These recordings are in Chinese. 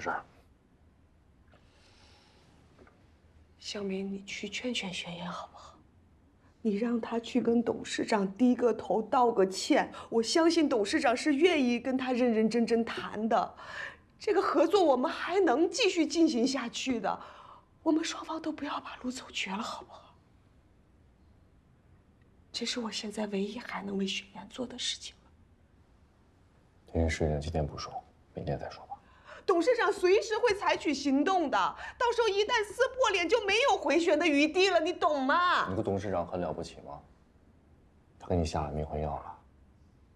事儿？小明，你去劝劝宣言好不好？你让他去跟董事长低个头道个歉，我相信董事长是愿意跟他认认真真谈的。这个合作我们还能继续进行下去的，我们双方都不要把路走绝了，好不好？这是我现在唯一还能为宣言做的事情了。这件事情今天不说，明天再说吧。董事长随时会采取行动的，到时候一旦撕破脸，就没有回旋的余地了，你懂吗？你个董事长很了不起吗？他给你下了迷魂药了，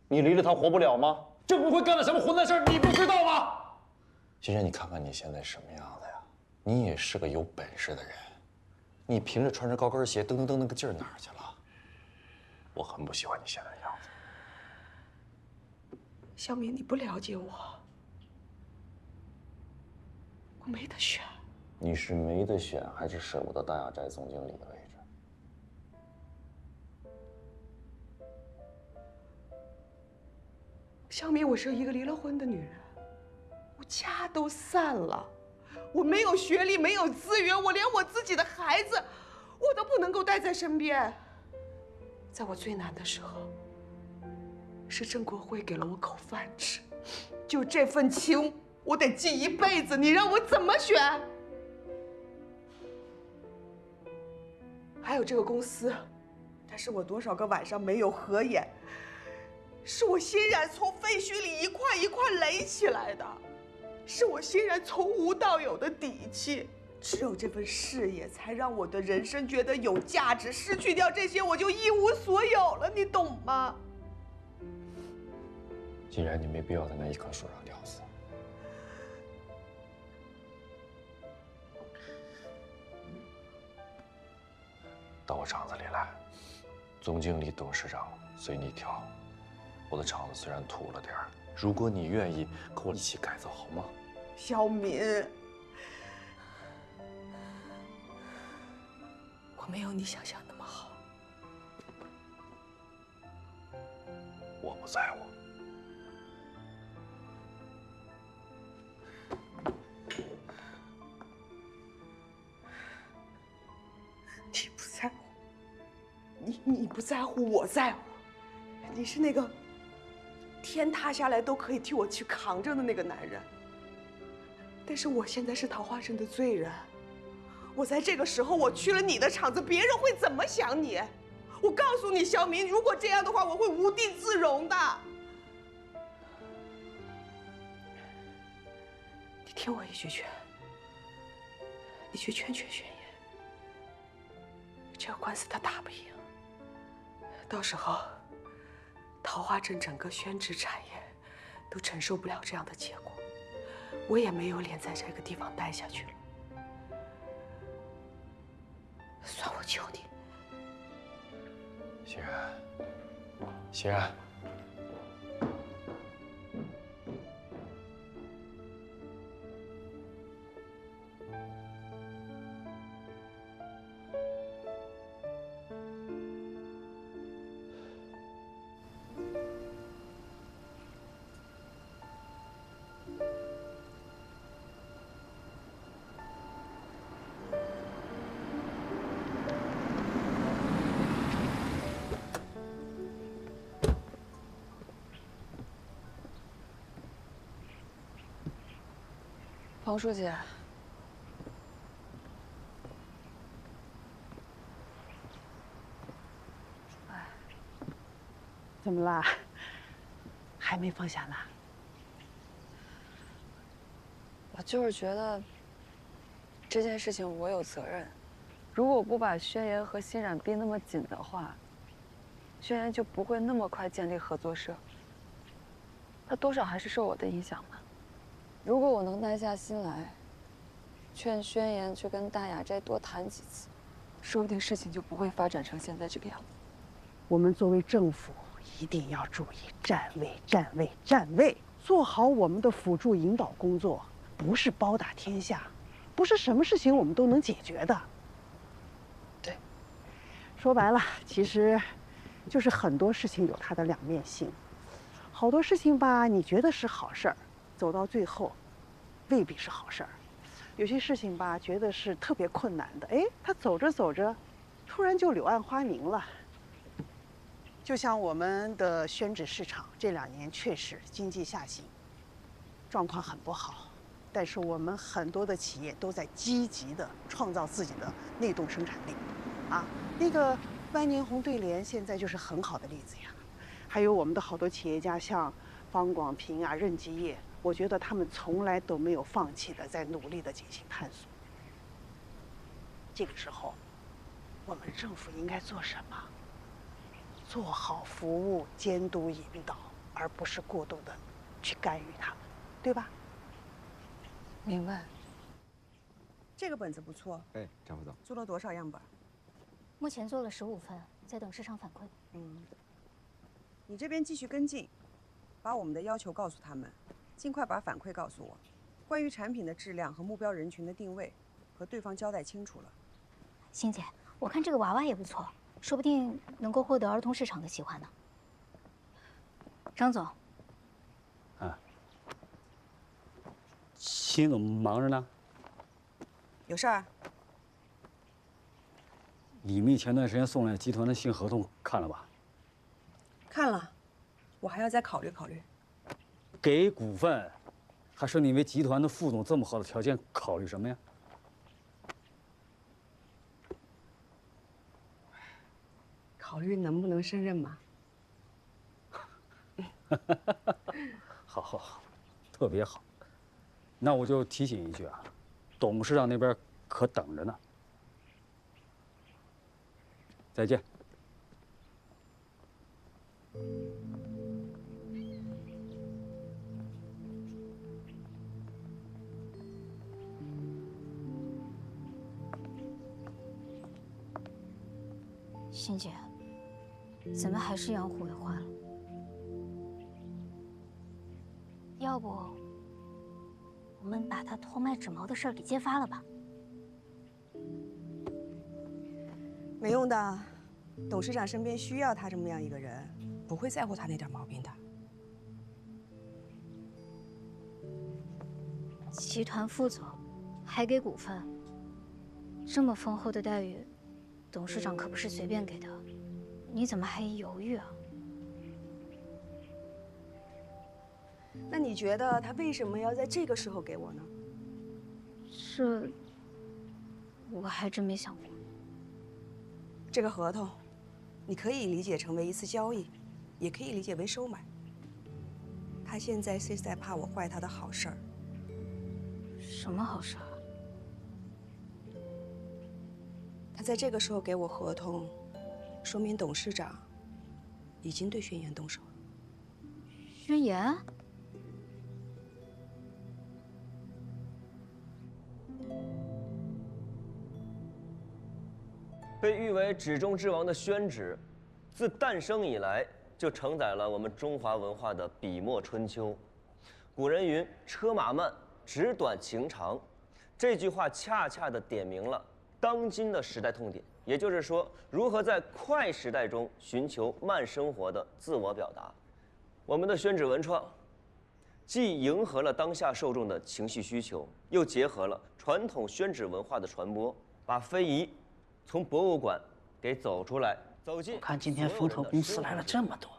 你离了他活不了吗？郑不会干了什么混蛋事儿，你不知道吗？欣然，你看看你现在什么样子呀？你也是个有本事的人，你凭着穿着高跟鞋噔噔噔那个劲儿哪儿去了？我很不喜欢你现在的样子。小敏，你不了解我，我没得选。你是没得选，还是舍不得大雅斋总经理的位置？小敏，我是一个离了婚的女人，我家都散了，我没有学历，没有资源，我连我自己的孩子，我都不能够带在身边。在我最难的时候，是郑国辉给了我口饭吃，就这份情，我得记一辈子。你让我怎么选？还有这个公司，它是我多少个晚上没有合眼，是我欣然从废墟里一块一块垒起来的，是我欣然从无到有的底气。只有这份事业，才让我的人生觉得有价值。失去掉这些，我就一无所有了，你懂吗？既然你没必要在那一棵树上吊死。到我厂子里来，总经理、董事长随你挑。我的厂子虽然土了点儿，如果你愿意，跟我一起改造，好吗？小敏，我没有你想象那么好。我不在乎。你不在乎，你不在乎，我在乎。你是那个天塌下来都可以替我去扛着的那个男人。但是我现在是桃花镇的罪人，我在这个时候我去了你的厂子，别人会怎么想你？我告诉你，小明，如果这样的话，我会无地自容的。你听我一句劝，你去劝劝宣言。这个官司他打不赢，到时候桃花镇整个宣纸产业都承受不了这样的结果，我也没有脸在这个地方待下去了。算我求你。欣然，欣然。彭书记，怎么啦？还没放下呢？我就是觉得这件事情我有责任。如果我不把宣言和欣冉逼那么紧的话，宣言就不会那么快建立合作社。他多少还是受我的影响的。如果我能耐下心来，劝宣言去跟大雅斋多谈几次，说不定事情就不会发展成现在这个样子。我们作为政府，一定要注意站位、站位、站位，做好我们的辅助引导工作，不是包打天下，不是什么事情我们都能解决的。对，说白了，其实就是很多事情有它的两面性。好多事情吧，你觉得是好事儿，走到最后，未必是好事儿。有些事情吧，觉得是特别困难的，哎，它走着走着，突然就柳暗花明了。就像我们的宣纸市场这2年确实经济下行，状况很不好，但是我们很多的企业都在积极的创造自己的内动生产力，啊，那个万年红对联现在就是很好的例子呀。还有我们的好多企业家，像方广平啊、任继业，我觉得他们从来都没有放弃的在努力的进行探索。这个时候，我们政府应该做什么？做好服务、监督、引导，而不是过度的去干预他们，对吧？明白。这个本子不错。哎，张副总，做了多少样本？目前做了15份，在等市场反馈。你这边继续跟进，把我们的要求告诉他们，尽快把反馈告诉我。关于产品的质量和目标人群的定位，和对方交代清楚了。欣姐，我看这个娃娃也不错，说不定能够获得儿童市场的喜欢呢。张总，秦总忙着呢。有事儿？李密前段时间送来集团的新合同看了吧？看了，我还要再考虑考虑。给股份，还是你为集团的副总这么好的条件，考虑什么呀？考虑能不能胜任嘛？好，好，好，特别好。那我就提醒一句啊，董事长那边可等着呢。再见。欣姐，怎么还是杨虎给坏了？要不，我们把他偷卖纸毛的事儿给揭发了吧？没用的，董事长身边需要他这么样一个人，不会在乎他那点毛病的。集团副总，还给股份，这么丰厚的待遇，董事长可不是随便给的，你怎么还犹豫啊？那你觉得他为什么要在这个时候给我呢？这，我还真没想过。这个合同，你可以理解成为一次交易，也可以理解为收买。他现在是在怕我坏他的好事儿。什么好事儿？他在这个时候给我合同，说明董事长已经对宣言动手了。宣言？被誉为纸中之王的宣纸，自诞生以来就承载了我们中华文化的笔墨春秋。古人云：“车马慢，纸短情长。”这句话恰恰地点明了当今的时代痛点，也就是说，如何在快时代中寻求慢生活的自我表达。我们的宣纸文创，既迎合了当下受众的情绪需求，又结合了传统宣纸文化的传播，把非遗从博物馆给走出来，走进。我看今天风投公司来了这么多，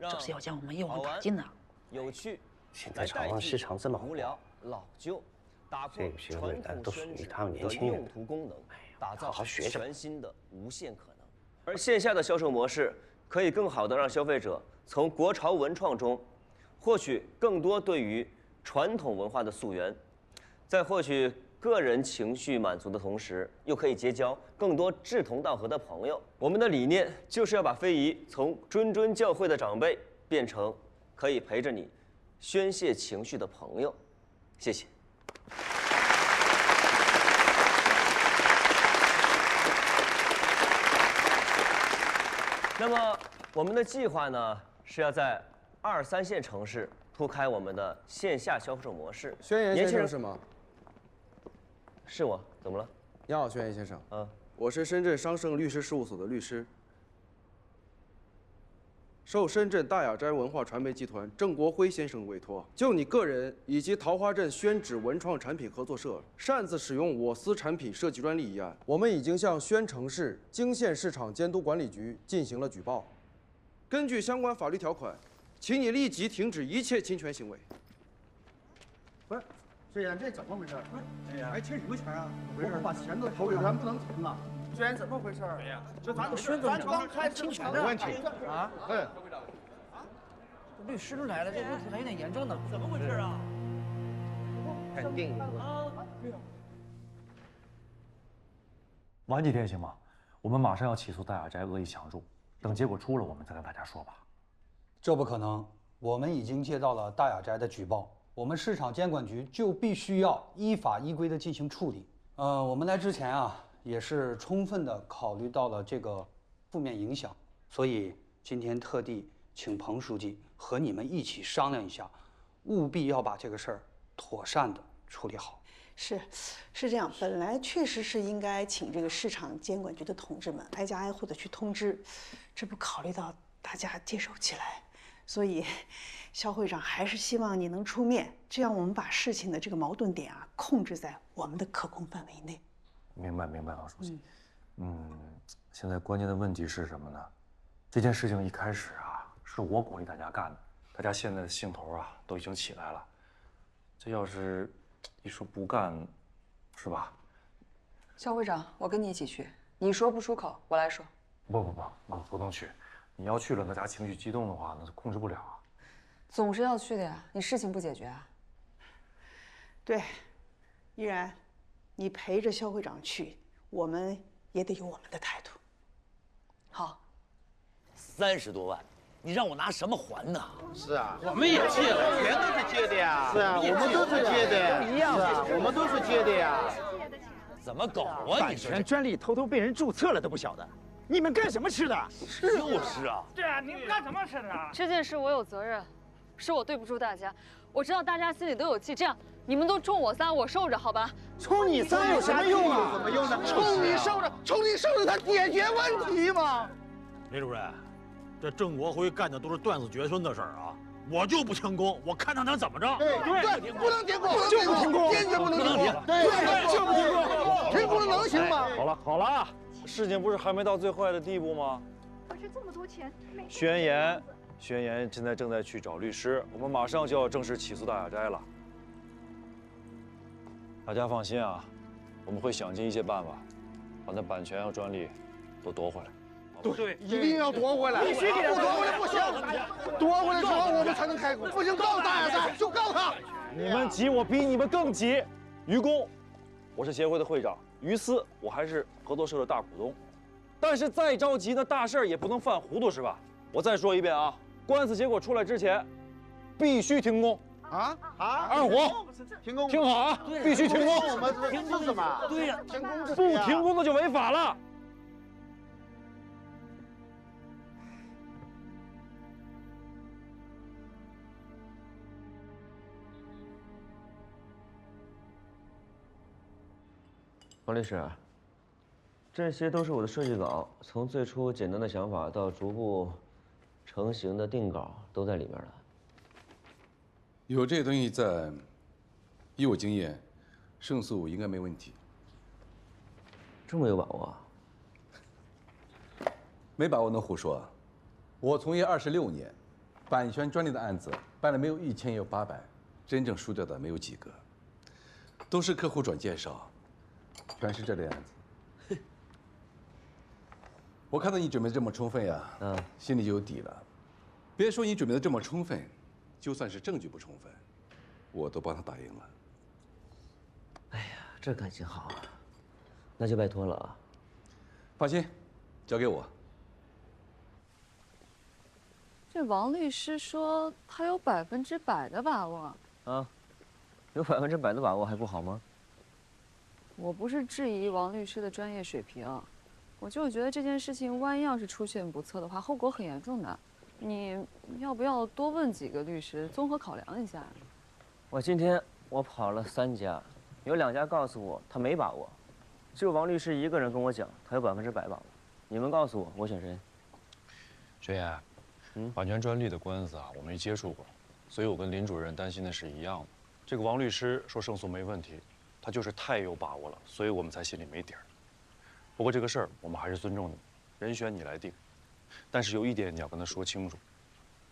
这是要将我们业务打进呢。有趣，现在潮玩市场这么无聊老旧，打破这个学会的都属于他们年轻人用途功能，打造好好学着全新的无限可能。而线下的销售模式可以更好地让消费者从国潮文创中获取更多对于传统文化的溯源，在获取个人情绪满足的同时，又可以结交更多志同道合的朋友。我们的理念就是要把非遗从谆谆教诲的长辈变成可以陪着你宣泄情绪的朋友。谢谢。那么我们的计划呢，是要在2、3线城市铺开我们的线下销售模式。宣言先生是吗？是我，怎么了？你好，宣言先生。嗯，我是深圳商盛律师事务所的律师。受深圳大雅斋文化传媒集团郑国辉先生委托，就你个人以及桃花镇宣纸文创产品合作社擅自使用我司产品设计专利一案，我们已经向宣城市泾县市场监督管理局进行了举报。根据相关法律条款，请你立即停止一切侵权行为。不是，这样这怎么回事？还欠什么钱啊？我不把钱都投给咱不能停啊！这人怎么回事？对呀，这咱刚开侵权的问题啊！嗯，律师都来了，这问题还有点严重呢。怎么回事啊？肯定。晚几天行吗？我们马上要起诉大雅斋恶意抢注，等结果出了，我们再跟大家说吧。这不可能，我们已经接到了大雅斋的举报，我们市场监管局就必须要依法依规的进行处理。我们来之前啊，也是充分的考虑到了这个负面影响，所以今天特地请彭书记和你们一起商量一下，务必要把这个事儿妥善的处理好。是这样，本来确实是应该请这个市场监管局的同志们挨家挨户的去通知，这不考虑到大家接受起来，所以肖会长还是希望你能出面，这样我们把事情的这个矛盾点啊控制在我们的可控范围内。明白，王书记。现在关键的问题是什么呢？这件事情一开始啊，是我鼓励大家干的，大家现在的兴头啊都已经起来了。这要是一说不干，是吧？肖会长，我跟你一起去。你说不出口，我来说。不，我不能去。你要去了，大家情绪激动的话，那是控制不了啊。总是要去的呀，你事情不解决啊？对，依然，你陪着肖会长去，我们也得有我们的态度。好。30多万，你让我拿什么还呢？是啊，我们也借了，钱都是借的呀。是啊，我们都是借的，都一样。是啊，我们都是借的呀。怎么搞啊？版权专利偷偷被人注册了都不晓得，你们干什么吃的？就是啊。对啊，你们干什么吃的？这件事我有责任，是我对不住大家。我知道大家心里都有气，这样你们都冲我仨，我受着，好吧？冲你仨有什么用啊？有什么用呢？冲你受着，他解决问题嘛。雷主任，这郑国辉干的都是断子绝孙的事儿啊！我就不停工，我看他能怎么着？对，不能停工，就不停工，坚决不能停工。对，就不停工，停工能行吗？好了，事情不是还没到最坏的地步吗？可是这么多钱，宣言现在正在去找律师，我们马上就要正式起诉大雅斋了。大家放心啊，我们会想尽一切办法，把那版权和专利都夺回来。对，一定要夺回来，必须给他夺回来，不行，夺回来之后我们才能开工。不行，告大雅斋，就告他。你们急，我比你们更急。于公，我是协会的会长；于私，我还是合作社的大股东。但是再着急，那大事儿也不能犯糊涂，是吧？我再说一遍啊，官司结果出来之前，必须停工。二虎，停工，听好啊，必须停工。我们停工什么？对呀，停工不停工那就违法了。王律师，这些都是我的设计稿，从最初简单的想法到逐步成型的定稿，都在里面了。有这些东西在，以我经验，胜诉应该没问题。这么有把握？没把握能胡说？我从业26年，版权专利的案子办了没有1000也有800，真正输掉的没有几个，都是客户转介绍。全是这类案子。我看到你准备这么充分呀，心里就有底了。别说你准备的这么充分，就算是证据不充分，我都帮他打赢了。哎呀，这感情好啊，那就拜托了啊。放心，交给我。这王律师说他有100%的把握啊，有100%的把握还不好吗？我不是质疑王律师的专业水平，我就是觉得这件事情万一要是出现不测的话，后果很严重的。你要不要多问几个律师，综合考量一下？今天我跑了3家，有2家告诉我他没把握，只有王律师一个人跟我讲他有100%把握。你们告诉我，我选谁？学员，版权专利的官司啊，我没接触过，所以我跟林主任担心的是一样的。这个王律师说胜诉没问题，他就是太有把握了，所以我们才心里没底儿。不过这个事儿我们还是尊重你，人选你来定，但是有一点你要跟他说清楚，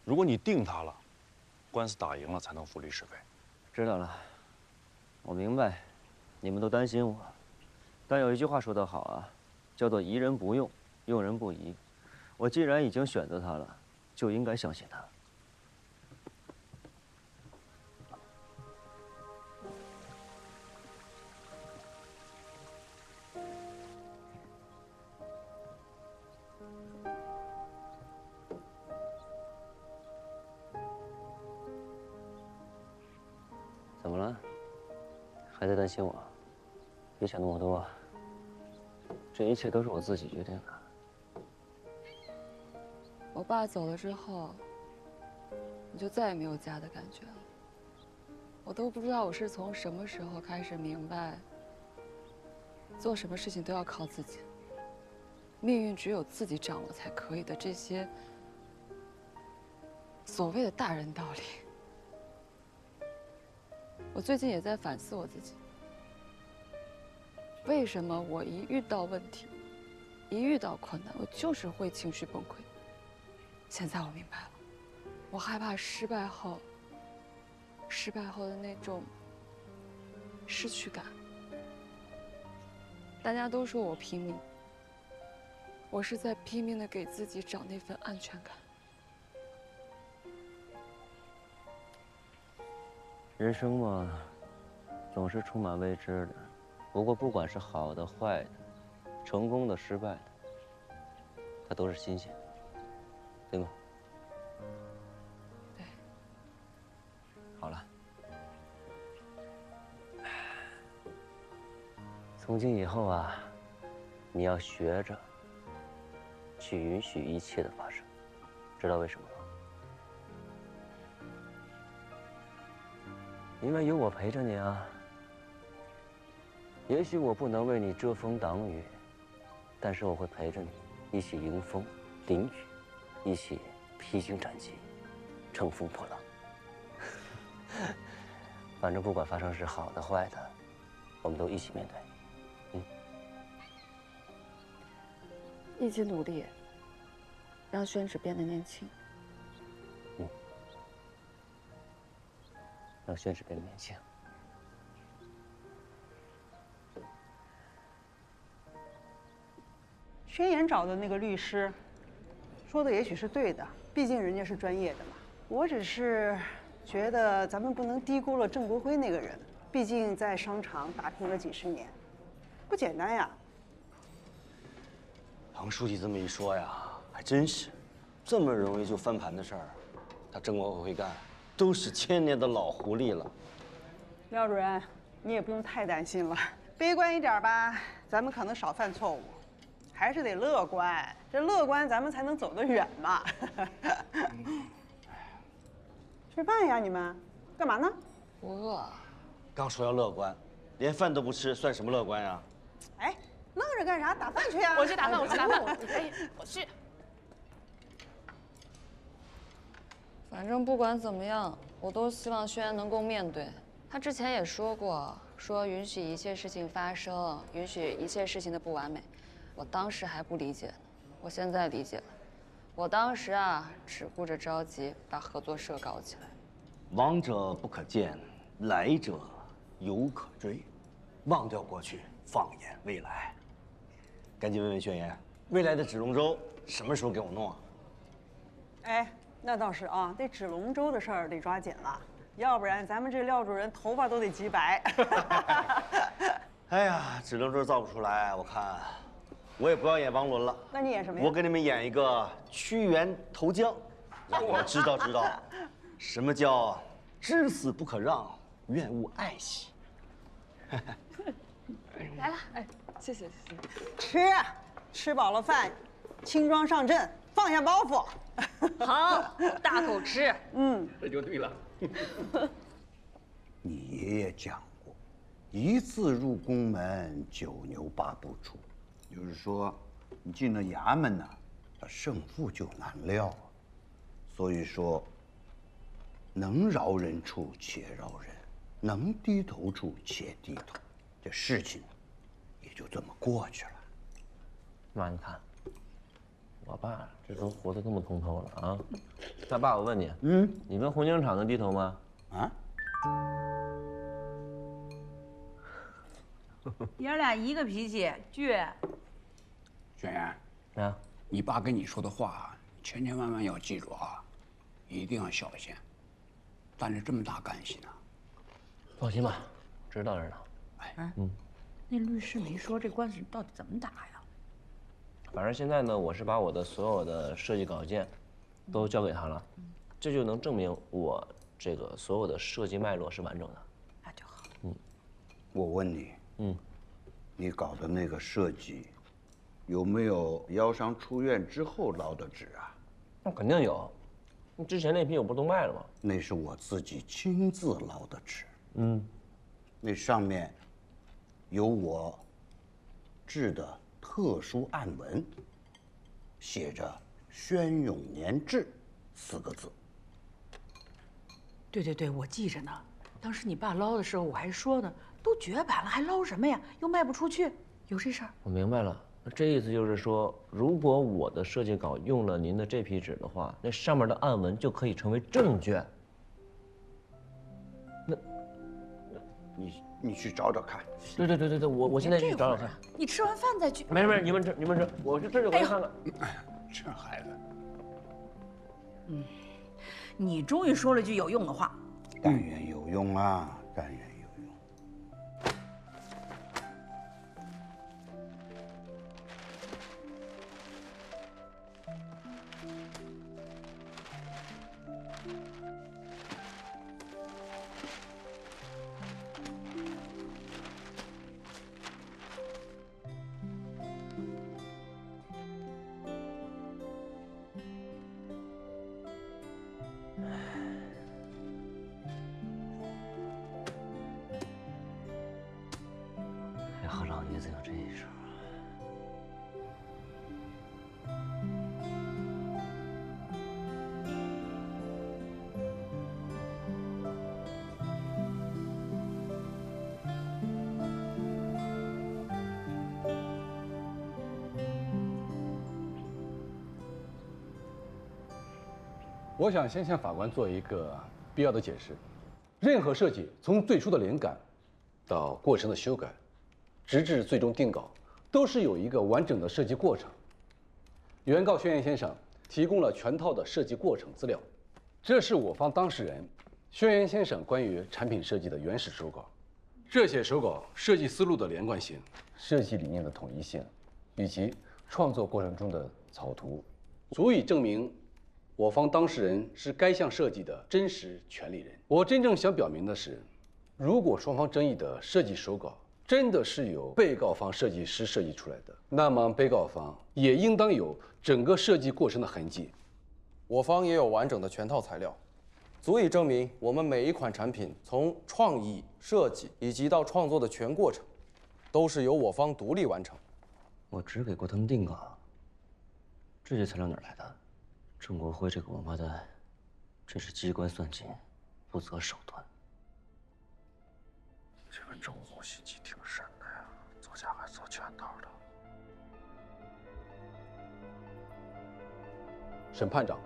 如果你定他了，官司打赢了才能付律师费。知道了，我明白，你们都担心我，但有一句话说得好啊，叫做疑人不用，用人不疑。我既然已经选择他了，就应该相信他。怎么了？还在担心我？别想那么多，这一切都是我自己决定的。我爸走了之后，我就再也没有家的感觉了。我都不知道我是从什么时候开始明白，做什么事情都要靠自己，命运只有自己掌握才可以的这些所谓的大人道理。我最近也在反思我自己，为什么我一遇到问题，一遇到困难，我就是会情绪崩溃。现在我明白了，我害怕失败后的那种失去感。大家都说我拼命，我是在拼命的给自己找那份安全感。人生嘛，总是充满未知的。不过不管是好的、坏的，成功的、失败的，它都是新鲜的，对吗？对。好了，从今以后啊，你要学着去允许一切的发生，知道为什么吗？因为有我陪着你啊。也许我不能为你遮风挡雨，但是我会陪着你，一起迎风淋雨，一起披荆斩棘，乘风破浪。反正不管发生是好的坏的，我们都一起面对。一起努力，让宣芷变得年轻。让宣芷变得年轻。宣言找的那个律师，说的也许是对的，毕竟人家是专业的嘛。我只是觉得咱们不能低估了郑国辉那个人，毕竟在商场打拼了几十年，不简单呀。唐书记这么一说呀，还真是，这么容易就翻盘的事儿，他郑国辉干，都是千年的老狐狸了。廖主任，你也不用太担心了，悲观一点吧，咱们可能少犯错误。还是得乐观，这乐观咱们才能走得远嘛。吃饭呀，你们干嘛呢？不饿。刚说要乐观，连饭都不吃，算什么乐观呀？哎，愣着干啥？打饭去呀！我去打饭，我去打饭，我去。反正不管怎么样，我都希望轩辕能够面对。他之前也说过，说允许一切事情发生，允许一切事情的不完美。我当时还不理解呢，我现在理解了。我当时啊，只顾着着急把合作社搞起来。往者不可见，来者犹可追。忘掉过去，放眼未来。赶紧问问宣言，未来的纸龙舟什么时候给我弄啊？哎，那倒是啊，这纸龙舟的事儿得抓紧了，要不然咱们这廖主任头发都得极白。哎呀，纸龙舟造不出来，我看。我也不要演王伦了，那你演什么呀？我给你们演一个屈原投江，让你们知道什么叫至死不可让，愿勿爱惜。来了，哎，谢谢。吃饱了饭，轻装上阵，放下包袱。好，大口吃。这就对了。你爷爷讲过，一次入宫门，9牛8不出。就是说，你进了衙门呢，胜负就难料。所以说，能饶人处且饶人，能低头处且低头，这事情也就这么过去了。妈，你看，我爸这都活得这么通透了啊！那爸，我问你，你跟红警长能低头吗？啊？爷俩一个脾气，倔。轩辕，啊，你爸跟你说的话，千千万万要记住啊，一定要小心。担着这么大干系呢。放心吧，知道着呢。哎，那律师没说这官司到底怎么打呀？反正现在呢，我是把我的所有的设计稿件都交给他了，这就能证明我这个所有的设计脉络是完整的。那就好。我问你，你搞的那个设计，有没有腰伤出院之后捞的纸啊？那肯定有，你之前那批我不都卖了吗？那是我自己亲自捞的纸。那上面有我制的特殊案文，写着“宣永年制”4个字。对，我记着呢。当时你爸捞的时候，我还说呢，都绝版了，还捞什么呀？又卖不出去，有这事儿？我明白了，这意思就是说，如果我的设计稿用了您的这批纸的话，那上面的案文就可以成为证券。那，你去找找看。对，我现在去找找看。你吃完饭再去。没事，你们吃，我这就回去看看。这孩子，你终于说了句有用的话。但愿有用啊，但愿有用。还好老爷子有这一手。我想先向法官做一个必要的解释。任何设计从最初的灵感，到过程的修改，直至最终定稿，都是有一个完整的设计过程。原告轩辕先生提供了全套的设计过程资料，这是我方当事人轩辕先生关于产品设计的原始手稿。这些手稿设计思路的连贯性、设计理念的统一性，以及创作过程中的草图，足以证明我方当事人是该项设计的真实权利人。我真正想表明的是，如果双方争议的设计手稿真的是由被告方设计师设计出来的，那么被告方也应当有整个设计过程的痕迹。我方也有完整的全套材料，足以证明我们每一款产品从创意、设计以及到创作的全过程，都是由我方独立完成。我只给过他们定稿，这些材料哪儿来的？郑国辉这个王八蛋，真是机关算尽，不择手段。这个郑总心机挺深的呀，作家还做全套的。审判长，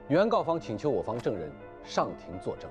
原告方请求我方证人上庭作证。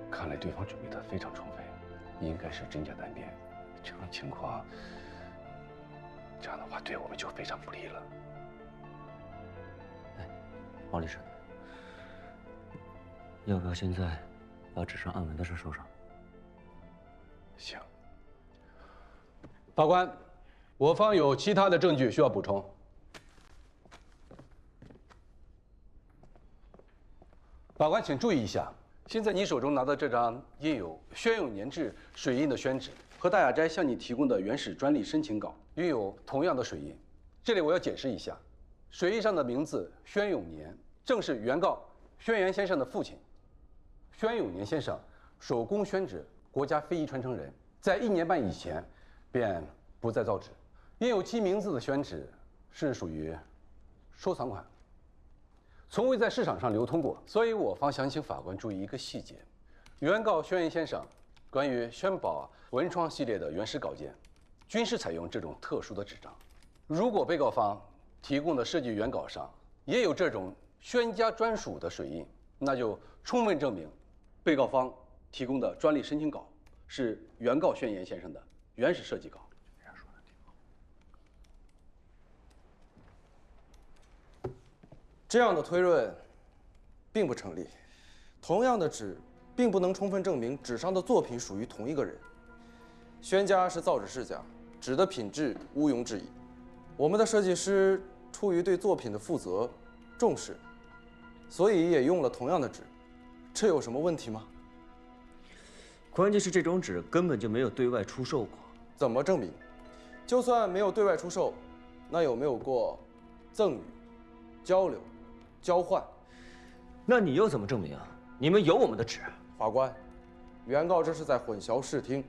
看来对方准备的非常充分，应该是真假难辨。这种情况，这样的话对我们就非常不利了。王律师，要不要现在把纸上暗纹的事收上？行。法官，我方有其他的证据需要补充。法官，请注意一下，现在你手中拿的这张印有宣永年制水印的宣纸，和大雅斋向你提供的原始专利申请稿拥有同样的水印。这里我要解释一下，水印上的名字宣永年，正是原告轩辕先生的父亲。宣永年先生手工宣纸国家非遗传承人，在1年半以前便不再造纸。印有其名字的宣纸是属于收藏款，从未在市场上流通过，所以我方想请法官注意一个细节：原告轩辕先生关于宣宝文创系列的原始稿件，均是采用这种特殊的纸张。如果被告方提供的设计原稿上也有这种宣家专属的水印，那就充分证明被告方提供的专利申请稿是原告轩辕先生的原始设计稿。这样的推论并不成立。同样的纸，并不能充分证明纸上的作品属于同一个人。宣家是造纸世家，纸的品质毋庸置疑。我们的设计师出于对作品的负责、重视，所以也用了同样的纸，这有什么问题吗？关键是这种纸根本就没有对外出售过。怎么证明？就算没有对外出售，那有没有过赠与、交流、交换？那你又怎么证明啊？你们有我们的纸。法官，原告这是在混淆视听。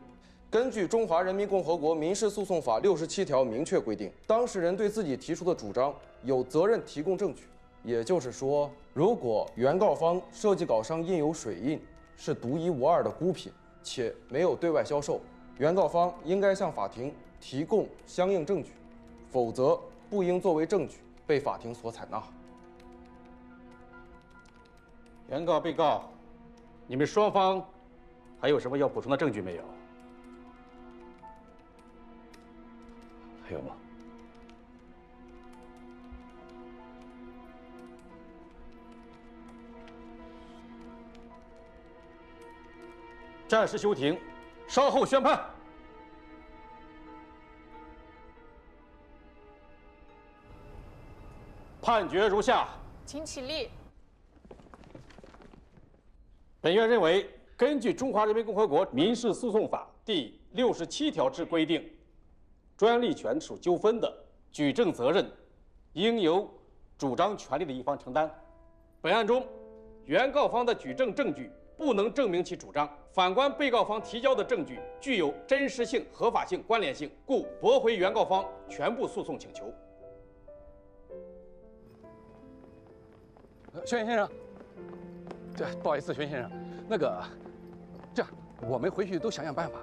根据《中华人民共和国民事诉讼法》67条明确规定，当事人对自己提出的主张有责任提供证据。也就是说，如果原告方设计稿上印有水印，是独一无二的孤品，且没有对外销售，原告方应该向法庭提供相应证据，否则不应作为证据被法庭所采纳。原告、被告，你们双方还有什么要补充的证据没有？还有吗？暂时休庭，稍后宣判。判决如下：请起立。本院认为，根据《中华人民共和国民事诉讼法》第67条之规定，专利权属纠纷的举证责任应由主张权利的一方承担。本案中，原告方的举证证据不能证明其主张，反观被告方提交的证据具有真实性、合法性、关联性，故驳回原告方全部诉讼请求。轩辕先生，不好意思，轩辕先生，这样我们回去都想想办法，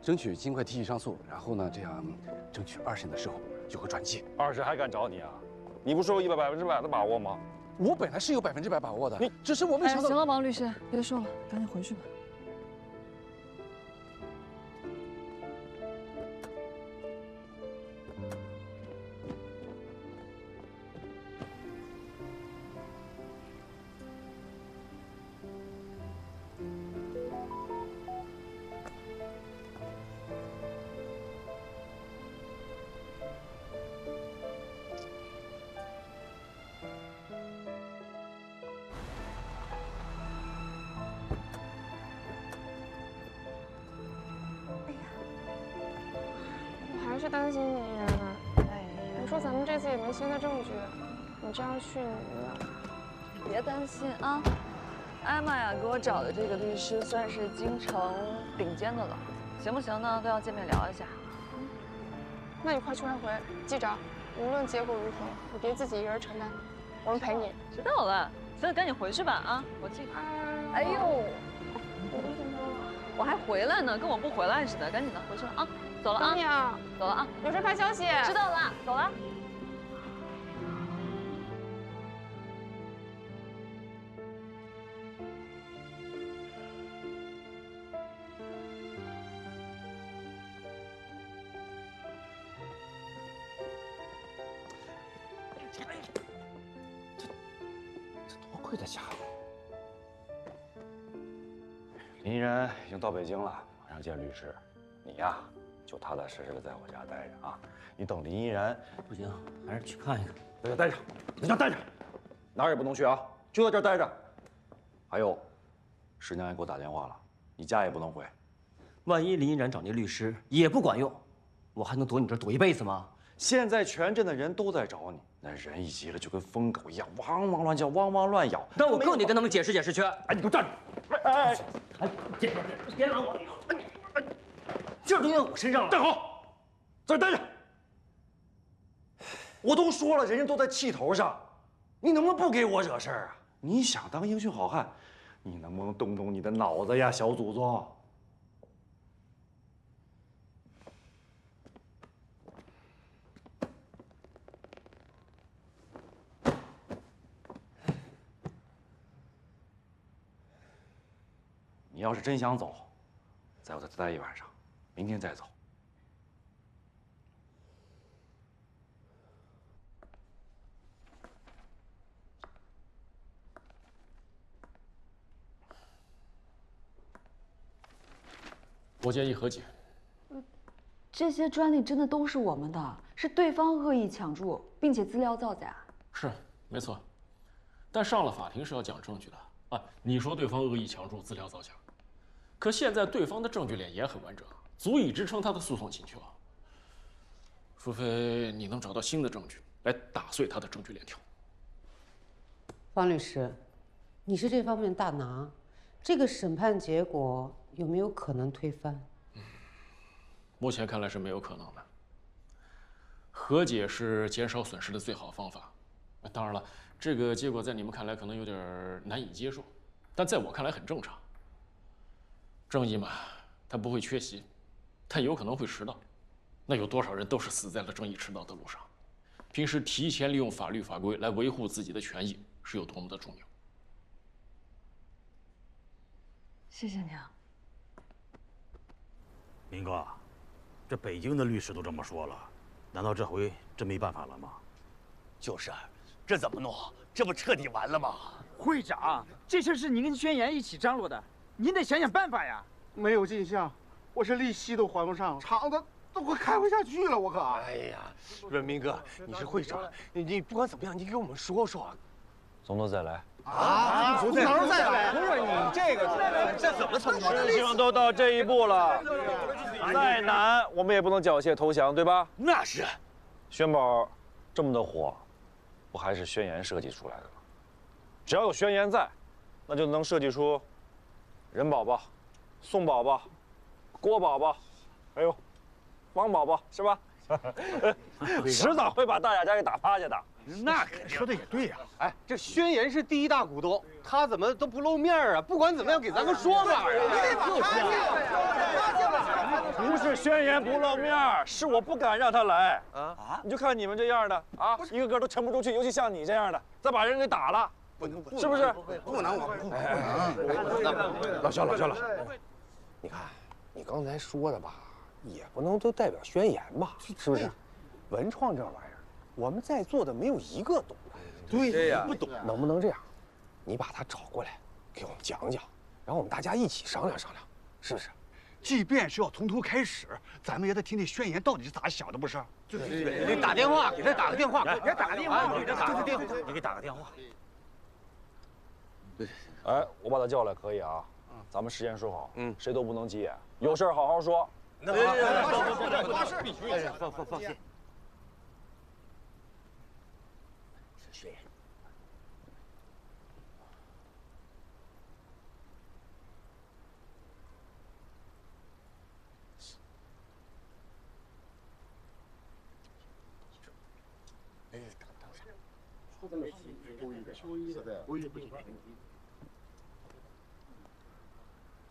争取尽快提起上诉，然后呢，这样争取2审的时候就会转机。2审还敢找你啊？你不是有100%的把握吗？我本来是有100%把握的，只是我没想到。行了，王律师，别说了，赶紧回去吧。还是担心你呀。我说咱们这次也没新的证据，你这样去别担心啊，艾玛呀给我找的这个律师算是京城顶尖的了，行不行呢？都要见面聊一下。那你快去快回，记着，无论结果如何，你别自己一个人承担，我们陪你。知道了，行了，赶紧回去吧啊！我记。哎呦，我还回来呢，跟我不回来似的，赶紧的回去了啊！走了啊！等你啊！走了啊！有事发消息。知道了，走了。这多亏这家伙！林依然已经到北京了，马上见律师。你呀，就踏踏实实的在我家待着啊。你等林依然不行，还是去看一看。在这待着，在家待着，哪儿也不能去啊，就在这儿待着。还有，师娘也给我打电话了，你家也不能回。万一林依然找那律师也不管用，我还能躲你这儿躲一辈子吗？现在全镇的人都在找你，那人一急了就跟疯狗一样，汪汪乱叫，汪汪乱咬。那我更得跟他们解释解释去。哎，你给我站住！哎，别拦我！劲儿都用在我身上了。站好，在这儿待着。我都说了，人家都在气头上，你能不能不给我惹事儿啊？你想当英雄好汉，你能不能动动你的脑子呀，小祖宗？你要是真想走，在我这待一晚上，明天再走。我建议和解。这些专利真的都是我们的，是对方恶意抢注，并且资料造假。是，没错。但上了法庭是要讲证据的啊！你说对方恶意抢注、资料造假，可现在对方的证据链也很完整，足以支撑他的诉讼请求。除非你能找到新的证据来打碎他的证据链条。方律师，你是这方面大拿，这个审判结果有没有可能推翻？目前看来是没有可能的。和解是减少损失的最好方法。当然了，这个结果在你们看来可能有点难以接受，但在我看来很正常。正义嘛，它不会缺席，但有可能会迟到。那有多少人都是死在了正义迟到的路上？平时提前利用法律法规来维护自己的权益是有多么的重要。谢谢你啊，明哥，这北京的律师都这么说了，难道这回真没办法了吗？就是，这怎么弄？这不彻底完了吗？会长，这事是您跟宣言一起张罗的，您得想想办法呀。没有进项，我是利息都还不上，厂子都快开不下去了，我可。哎呀，文明哥，你是会长，你不管怎么样，你给我们说说。从头再来。啊！从头再来！不是你这怎么成？事情都到这一步了，再难我们也不能缴械投降，对吧？那是。宣宝这么的火，不还是宣言设计出来的吗？只要有宣言在，那就能设计出任宝宝、宋宝宝、郭宝宝，还有王宝宝，是吧？迟早会把大雅家给打趴下的。那肯定说的也对呀。哎，这宣言是第一大股东，他怎么都不露面啊？不管怎么样，给咱个说法呀！不是宣言不露面，是我不敢让他来啊！你就看你们这样的啊，一个个都沉不出去，尤其像你这样的，再把人给打了，是不是？不能，老肖，你看你刚才说的吧，也不能都代表宣言吧？是不是？文创这玩意儿，我们在座的没有一个懂的。对呀，不懂。能不能这样？你把他找过来，给我们讲讲，然后我们大家一起商量商量，是不是？即便是要从头开始，咱们也得听听宣言到底是咋想的，不是？对，你打电话给他打个电话，别打个电话，给他打个电话，你给打个电话。对，哎，我把他叫来可以啊，咱们事先说好，谁都不能急眼，有事好好说。那必须放心。宣言。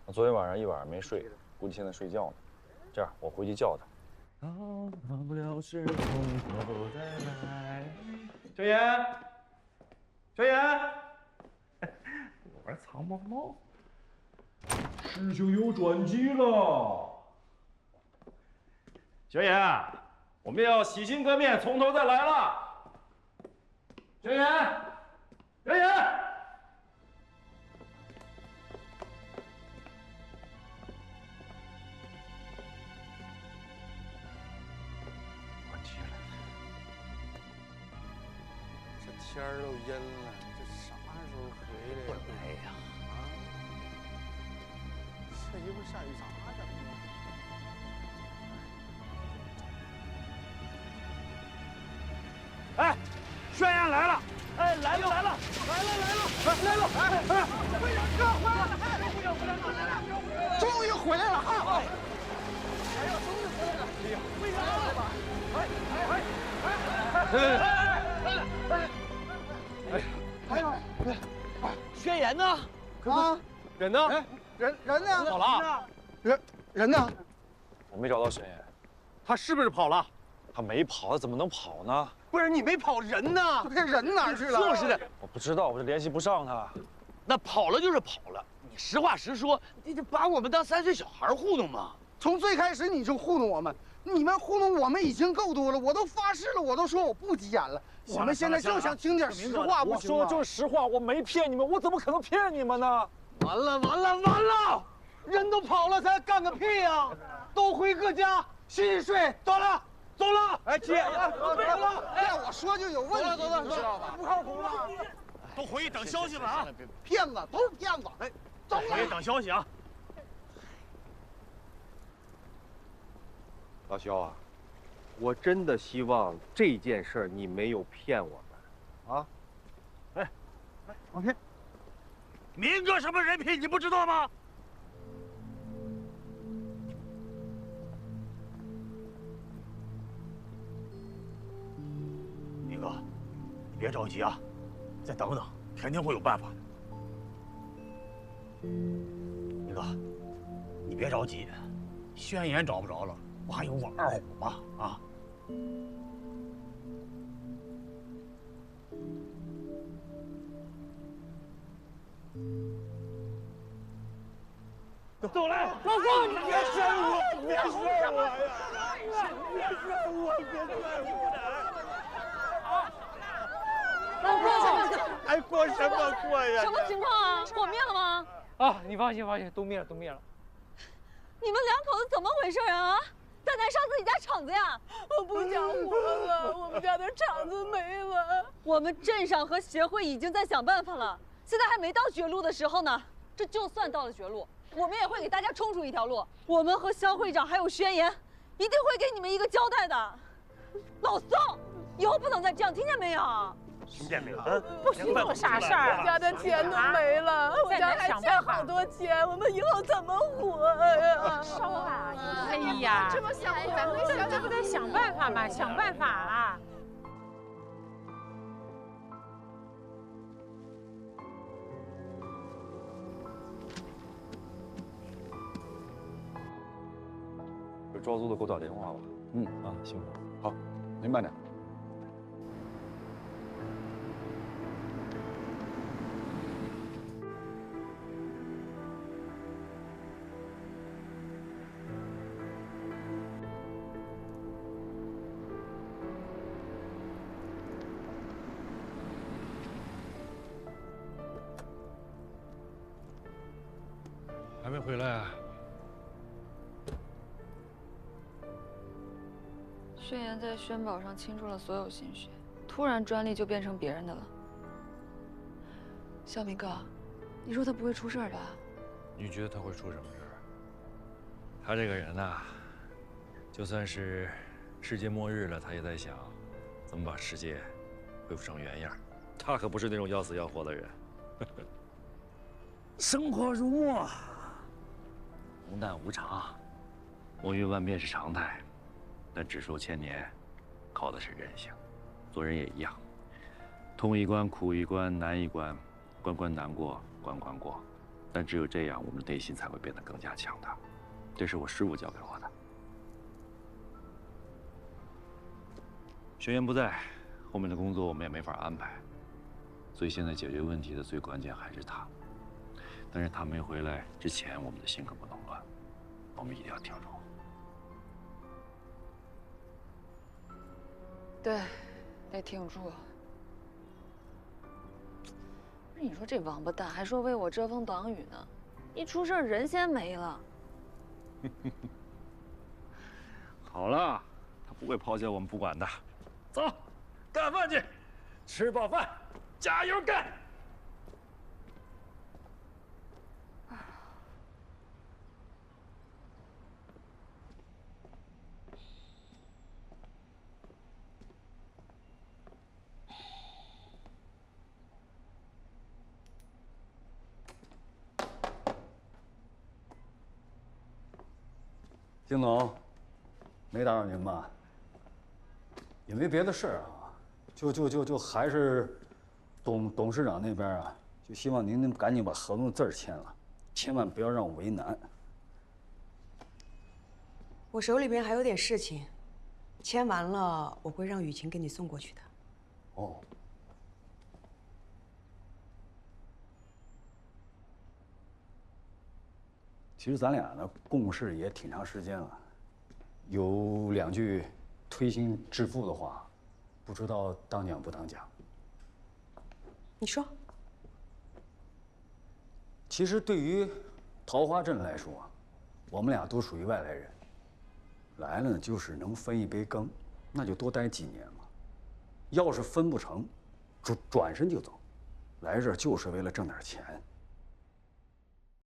我昨天晚上一晚上没睡，估计现在睡觉呢。这样，我回去叫他。大不了是从头再来。宣言，宣言，我玩藏猫猫。事情有转机了。宣言，我们要洗心革面，从头再来了。宣言，宣言。天都阴了，这啥时候回来呀？不来呀！啊！这一会儿下雨咋整啊？哎，宣言来了！哎，来了！哎，会长哥回来了！终于回来了哈！哎呀，终于回来了！会长来吧！宣言呢？啊，人呢？人呢？跑了？人呢？我没找到宣言，他是不是跑了？他没跑，他怎么能跑呢？不是你没跑，人呢？这人哪儿去了？就是的，我不知道，我这联系不上他。那跑了就是跑了，你实话实说，你这把我们当3岁小孩糊弄吗？从最开始你就糊弄我们，你们糊弄我们已经够多了，我都发誓了，我都说我不急眼了。我们现在就想听点实话，我说的就是实话，我没骗你们，我怎么可能骗你们呢？完了！人都跑了，咱干个屁呀！都回各家洗洗睡，走了。哎，姐，要我说就有问题，你知道吧？不靠谱了，都回去等消息吧啊！骗子都是骗子，哎，走了。回去等消息啊！老肖啊，我真的希望这件事你没有骗我们，啊？哎，王天，民哥什么人品你不知道吗？民哥，你别着急啊，再等等，肯定会有办法的。民哥，你别着急，宣言找不着了。不还有我二虎吗？啊！走来，老公，你别摔我，别摔我呀！别摔我！老公，还过什么过呀？什么情况啊？火灭了吗？啊，你放心，都灭了。你们两口子怎么回事啊？在燃烧自己家厂子呀！我不想活了，我们家的厂子没了。我们镇上和协会已经在想办法了，现在还没到绝路的时候呢。这就算到了绝路，我们也会给大家冲出一条路。我们和肖会长还有宣言，一定会给你们一个交代的。老宋，以后不能再这样，听见没有？听见没有？不许这么傻事儿！我家的钱都没了，我家还欠好多钱，我们以后怎么活呀？少阿姨，哎呀，这么想，咱们这不得想办法嘛，想办法啊！有招租的给我打电话吧。辛苦。好，您慢点。还没回来啊？宣言在宣宝上倾注了所有心血，突然专利就变成别人的了。小明哥，你说他不会出事儿吧？你觉得他会出什么事儿？他这个人呐，就算是世界末日了，他也在想怎么把世界恢复成原样。他可不是那种要死要活的人。生活如墨，无难无常，风云万变是常态，但只受千年，靠的是人性。做人也一样，痛一关，苦一关，难一关，关关难过，关关过。但只有这样，我们的内心才会变得更加强大。这是我师父教给我的。轩辕不在，后面的工作我们也没法安排，所以现在解决问题的最关键还是他。但是他没回来之前，我们的心可不能乱，我们一定要挺住。对，得挺住。不是你说这王八蛋还说为我遮风挡雨呢，一出事人先没了。好了，他不会抛下我们不管的。走，干饭去，吃饱饭加油干！丁总，没打扰您吧？也没别的事儿啊，就还是董事长那边啊，就希望您能赶紧把合同字儿签了，千万不要让我为难。我手里边还有点事情，签完了我会让雨晴给你送过去的。哦。其实咱俩呢共事也挺长时间了，有2句推心置腹的话，不知道当讲不当讲。你说。其实对于桃花镇来说，我们俩都属于外来人，来了就是能分一杯羹，那就多待几年嘛。要是分不成，转身就走，来这儿就是为了挣点钱。